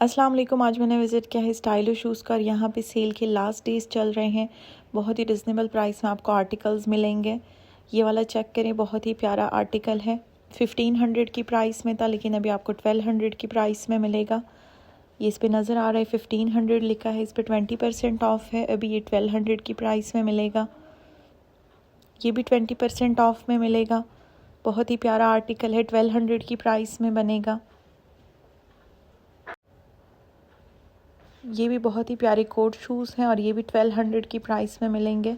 अस्सलाम वालेकुम। आज मैंने विज़िट किया है स्टाइलो शूज़ का और यहाँ पे सेल के लास्ट डेज चल रहे हैं। बहुत ही रिजनेबल प्राइस में आपको आर्टिकल्स मिलेंगे। ये वाला चेक करें, बहुत ही प्यारा आर्टिकल है। 1500 की प्राइस में था लेकिन अभी आपको 1200 की प्राइस में मिलेगा। ये इस पे नज़र आ रहा है 1500 लिखा है, इस पे 20% ऑफ है। अभी ये 1200 की प्राइस में मिलेगा। ये भी 20% ऑफ में मिलेगा। बहुत ही प्यारा आर्टिकल है, 1200 की प्राइस में बनेगा। ये भी बहुत ही प्यारे कोट शूज़ हैं और ये भी 1200 की प्राइस में मिलेंगे।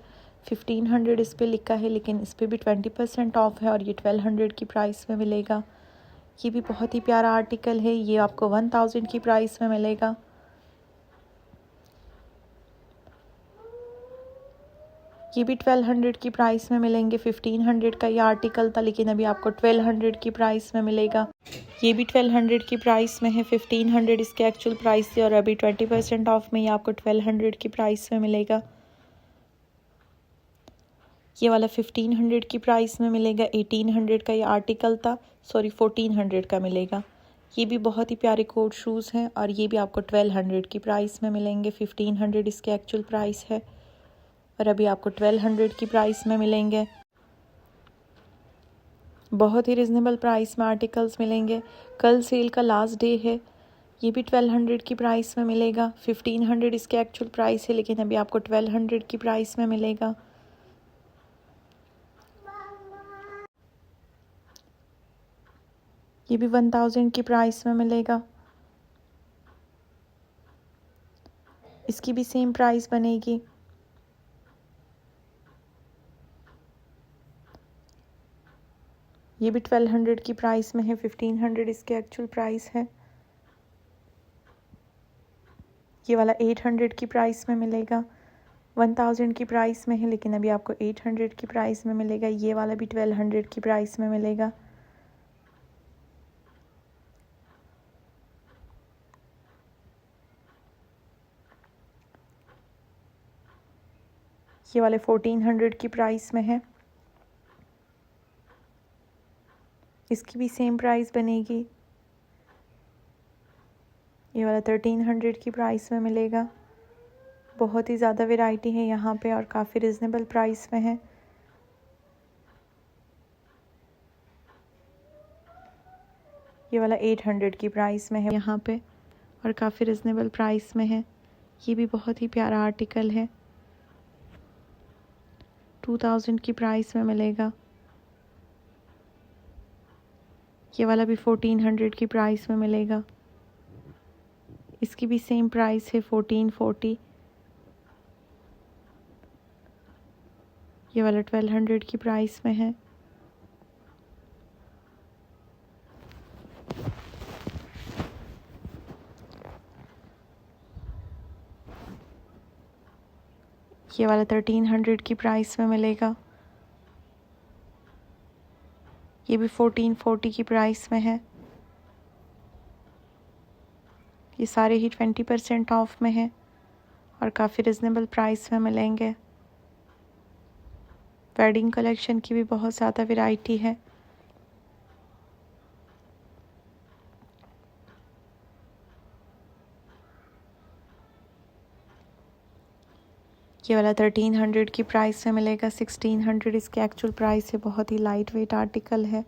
1500 इस पे लिखा है लेकिन इस पे भी 20% ऑफ है और ये 1200 की प्राइस में मिलेगा। ये भी बहुत ही प्यारा आर्टिकल है, ये आपको 1000 की प्राइस में मिलेगा। ये भी 1200 की प्राइस में मिलेंगे। 1500 का ये आर्टिकल था लेकिन अभी आपको 1200 की प्राइस में मिलेगा। ये भी 1200 की प्राइस में है। 1500 इसके एक्चुअल प्राइस थी और अभी 20% ऑफ में ये आपको 1200 की प्राइस में मिलेगा। ये वाला 1500 की प्राइस में मिलेगा। 1800 का ये आर्टिकल था, 1400 का मिलेगा। ये भी बहुत ही प्यारे कोट शूज़ हैं और ये भी आपको 1200 की प्राइस में मिलेंगे। 1500 इसके एक्चुअल प्राइस है और अभी आपको 1200 की प्राइस में मिलेंगे। बहुत ही रिजनेबल प्राइस में आर्टिकल्स मिलेंगे। कल सेल का लास्ट डे है। ये भी 1200 की प्राइस में मिलेगा। 1500 इसके एक्चुअल प्राइस है लेकिन अभी आपको 1200 की प्राइस में मिलेगा। ये भी 1000 की प्राइस में मिलेगा। इसकी भी सेम प्राइस बनेगी। ये भी 1200 की प्राइस में है। 1500 इसके एक्चुअल प्राइस है। ये वाला 800 की प्राइस में मिलेगा। 1000 की प्राइस में है लेकिन अभी आपको 800 की प्राइस में मिलेगा। ये वाला भी 1200 की प्राइस में मिलेगा। ये वाले 1400 की प्राइस में है। इसकी भी सेम प्राइस बनेगी। ये वाला 1300 की प्राइस में मिलेगा। बहुत ही ज़्यादा वैरायटी है यहाँ पे और काफ़ी रिजनेबल प्राइस में है। ये वाला 800 की प्राइस में है यहाँ पे और काफ़ी रिजनेबल प्राइस में है। ये भी बहुत ही प्यारा आर्टिकल है। 2000 की प्राइस में मिलेगा। ये वाला भी 1400 की प्राइस में मिलेगा। इसकी भी सेम प्राइस है 1440। ये वाला 1200 की प्राइस में है। ये वाला 1300 की प्राइस में मिलेगा। ये भी 1440 की प्राइस में है। ये सारे ही 20% ऑफ में है और काफ़ी रिजनेबल प्राइस में मिलेंगे। वेडिंग कलेक्शन की भी बहुत ज़्यादा वैरायटी है। ये वाला 1300 की प्राइस में मिलेगा। 1600 इसके एक्चुअल प्राइस है। बहुत ही लाइट वेट आर्टिकल है।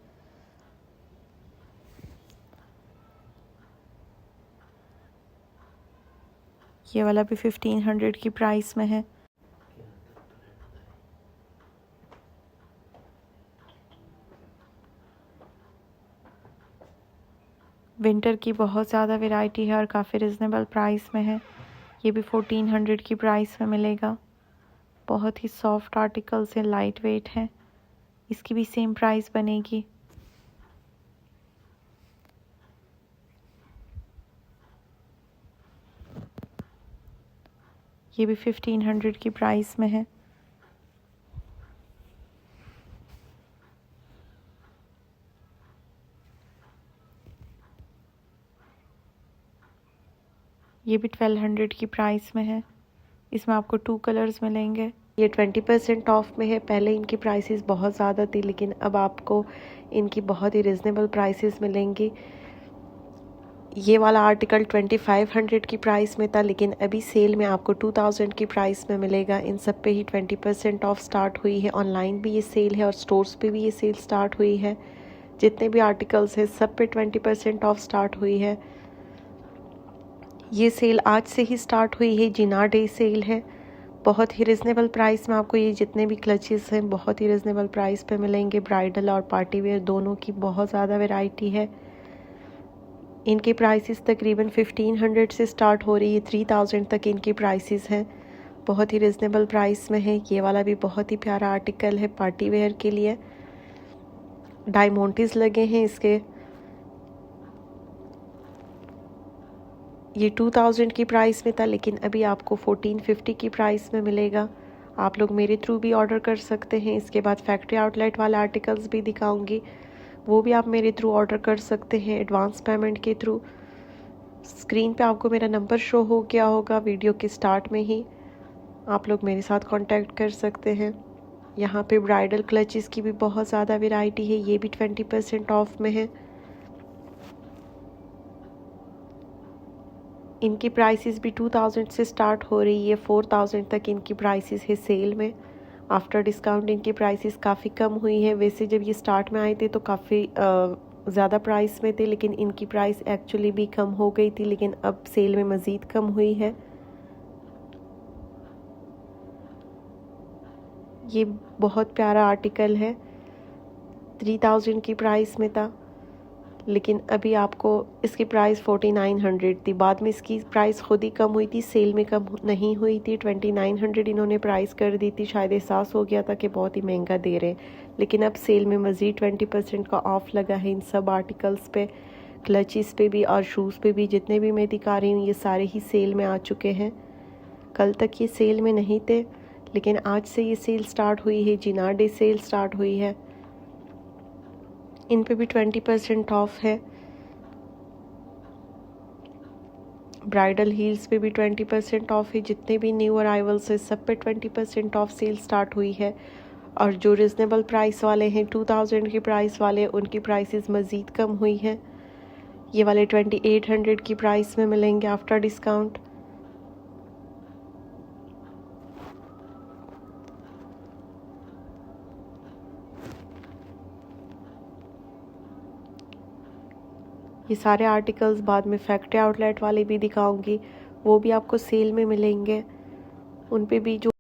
ये वाला भी 1500 की प्राइस में है। विंटर की बहुत ज़्यादा वैरायटी है और काफ़ी रिजनेबल प्राइस में है। ये भी 1400 की प्राइस में मिलेगा। बहुत ही सॉफ्ट आर्टिकल्स हैं, लाइट वेट है। इसकी भी सेम प्राइस बनेगी। ये भी 1500 की प्राइस में है। ये भी 1200 की प्राइस में है। इसमें आपको 2 कलर्स मिलेंगे। ये 20% ऑफ में है। पहले इनकी प्राइसेस बहुत ज़्यादा थी लेकिन अब आपको इनकी बहुत ही रिजनेबल प्राइसेस मिलेंगी। ये वाला आर्टिकल 2500 की प्राइस में था, लेकिन अभी सेल में आपको 2000 की प्राइस में मिलेगा। इन सब पे ही 20% ऑफ स्टार्ट हुई है। ऑनलाइन भी ये सेल है और स्टोर्स पे भी ये सेल स्टार्ट हुई है। जितने भी आर्टिकल्स हैं सब पे 20% ऑफ स्टार्ट हुई है। ये सेल आज से ही स्टार्ट हुई है, जिना डे सेल है। बहुत ही रिजनेबल प्राइस में आपको ये जितने भी क्लचेस हैं बहुत ही रिजनेबल प्राइस पे मिलेंगे। ब्राइडल और पार्टी वेयर दोनों की बहुत ज़्यादा वैरायटी है। इनकी प्राइसेस तकरीबन 1500 से स्टार्ट हो रही है, 3000 तक इनकी प्राइसेस हैं। बहुत ही रिजनेबल प्राइस में है। ये वाला भी बहुत ही प्यारा आर्टिकल है पार्टी वेयर के लिए। डायमंड्स लगे हैं इसके। ये 2000 की प्राइस में था, लेकिन अभी आपको 1450 की प्राइस में मिलेगा। आप लोग मेरे थ्रू भी ऑर्डर कर सकते हैं। इसके बाद फैक्ट्री आउटलेट वाले आर्टिकल्स भी दिखाऊंगी, वो भी आप मेरे थ्रू ऑर्डर कर सकते हैं एडवांस पेमेंट के थ्रू। स्क्रीन पे आपको मेरा नंबर शो हो गया होगा वीडियो के स्टार्ट में ही। आप लोग मेरे साथ कांटेक्ट कर सकते हैं। यहाँ पे ब्राइडल क्लचेस की भी बहुत ज़्यादा वैरायटी है, ये भी 20% ऑफ में है। इनकी प्राइसेस भी 2000 से स्टार्ट हो रही है, 4000 तक इनकी प्राइसेस है सेल में। आफ्टर डिस्काउंट इनकी प्राइसेस काफ़ी कम हुई है। वैसे जब ये स्टार्ट में आए थे तो काफ़ी ज़्यादा प्राइस में थे, लेकिन इनकी प्राइस एक्चुअली भी कम हो गई थी, लेकिन अब सेल में मज़ीद कम हुई है। ये बहुत प्यारा आर्टिकल है, 3000 की प्राइस में था, लेकिन अभी आपको इसकी प्राइस 4900 थी। बाद में इसकी प्राइस खुद ही कम हुई थी, सेल में कम नहीं हुई थी। 2900 इन्होंने प्राइस कर दी थी। शायद एहसास हो गया था कि बहुत ही महंगा दे रहे हैं, लेकिन अब सेल में मज़ीद 20% का ऑफ़ लगा है इन सब आर्टिकल्स पे, क्लचेस पे भी और शूज़ पे भी। जितने भी मैं दिखा रही हूँ ये सारे ही सेल में आ चुके हैं। कल तक ये सेल में नहीं थे, लेकिन आज से ये सेल स्टार्ट हुई है। जिना डे सेल स्टार्ट हुई है। इन पे भी 20% ऑफ है। ब्राइडल हील्स पे भी 20% ऑफ है। जितने भी न्यू अराइवल्स है सब पे 20% ऑफ सेल स्टार्ट हुई है। और जो रिजनेबल प्राइस वाले हैं 2000 की प्राइस वाले, उनकी प्राइसेस मज़ीद कम हुई है। ये वाले 2800 की प्राइस में मिलेंगे आफ्टर डिस्काउंट। ये सारे आर्टिकल्स बाद में फैक्ट्री आउटलेट वाले भी दिखाऊंगी, वो भी आपको सेल में मिलेंगे। उन पे भी जो